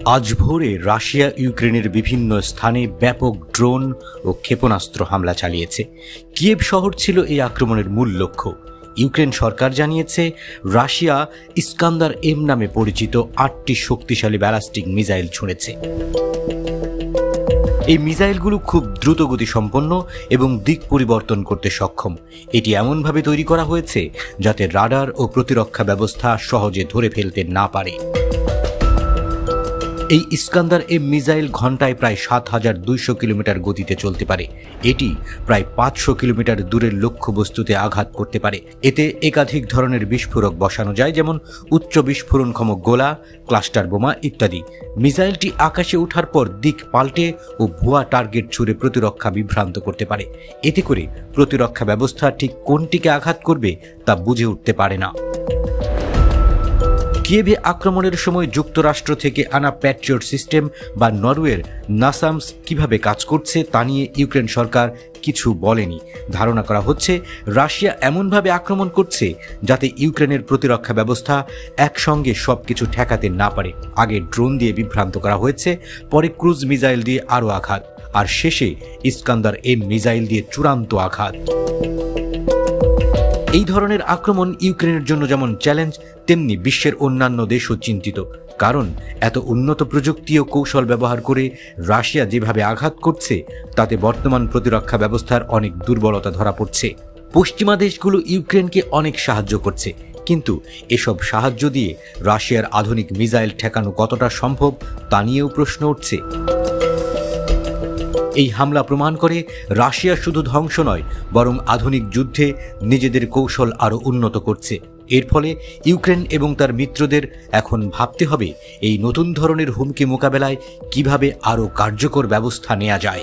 আজ ভোরে রাশিয়া ইউক্রেনের বিভিন্ন স্থানে ব্যাপক ড্রোন ও ক্ষেপণাস্ত্র হামলা চালিয়েছে। কিয়েভ শহর ছিল এই আক্রমণের মূল লক্ষ্য। ইউক্রেন সরকার জানিয়েছে রাশিয়া ইস্কান্দার এম নামে পরিচিত 8টি শক্তিশালী ব্যালিস্টিক মিসাইল ছুঁড়েছে। এই মিসাইলগুলো খুব দ্রুতগতি সম্পন্ন এবং দিক পরিবর্তন করতে সক্ষম। এটি এমনভাবে তৈরি করা হয়েছে যাতে রাডার ও প্রতিরক্ষা ব্যবস্থা সহজে ধরে ফেলতে না পারে। এই ইস্কান্দার এম মিসাইল ঘন্টায় প্রায় ৭,২০০ কিলোমিটার গতিতে চলতে পারে। এটি প্রায় ৫০০ কিলোমিটার দূরের লক্ষ্যবস্তুতে আঘাত করতে পারে। এতে একাধিক ধরনের বিস্ফোরক বসানো যায়, যেমন উচ্চ বিস্ফোরণক্ষম গোলা, ক্লাস্টার বোমা ইত্যাদি। মিসাইলটি আকাশে ওঠার পর দিক পাল্টে ও ভুয়া টার্গেট ছুড়ে প্রতিরক্ষা বিভ্রান্ত করতে পারে। এতে করে প্রতিরক্ষা ব্যবস্থা ঠিক কোনটিকে আঘাত করবে তা বুঝে উঠতে পারে না। কিয়েভে আক্রমণের সময় যুক্তরাষ্ট্র থেকে আনা প্যাট্রিয়ট সিস্টেম বা নরওয়ের নাসামস কিভাবে কাজ করছে তা নিয়ে ইউক্রেন সরকার কিছু বলেনি। ধারণা করা হচ্ছে রাশিয়া এমনভাবে আক্রমণ করছে যাতে ইউক্রেনের প্রতিরক্ষা ব্যবস্থা একসঙ্গে সবকিছু ঠেকাতে না পারে। আগে ড্রোন দিয়ে বিভ্রান্ত করা হয়েছে, পরে ক্রুজ মিসাইল দিয়ে আরও আঘাত, আর শেষে ইস্কান্দার এম মিসাইল দিয়ে চূড়ান্ত আঘাত। এই ধরনের আক্রমণ ইউক্রেনের জন্য যেমন চ্যালেঞ্জ, তেমনি বিশ্বের অন্যান্য দেশও চিন্তিত। কারণ এত উন্নত প্রযুক্তি ও কৌশল ব্যবহার করে রাশিয়া যেভাবে আঘাত করছে তাতে বর্তমান প্রতিরক্ষা ব্যবস্থার অনেক দুর্বলতা ধরা পড়ছে। পশ্চিমা দেশগুলো ইউক্রেনকে অনেক সাহায্য করছে, কিন্তু এসব সাহায্য দিয়ে রাশিয়ার আধুনিক মিসাইল ঠেকানো কতটা সম্ভব তা নিয়েও প্রশ্ন উঠছে। এই হামলা প্রমাণ করে রাশিয়া শুধু ধ্বংস নয়, বরং আধুনিক যুদ্ধে নিজেদের কৌশল আরও উন্নত করছে। এর ফলে ইউক্রেন এবং তার মিত্রদের এখন ভাবতে হবে এই নতুন ধরনের হুমকি মোকাবেলায় কিভাবে আরও কার্যকর ব্যবস্থা নেওয়া যায়।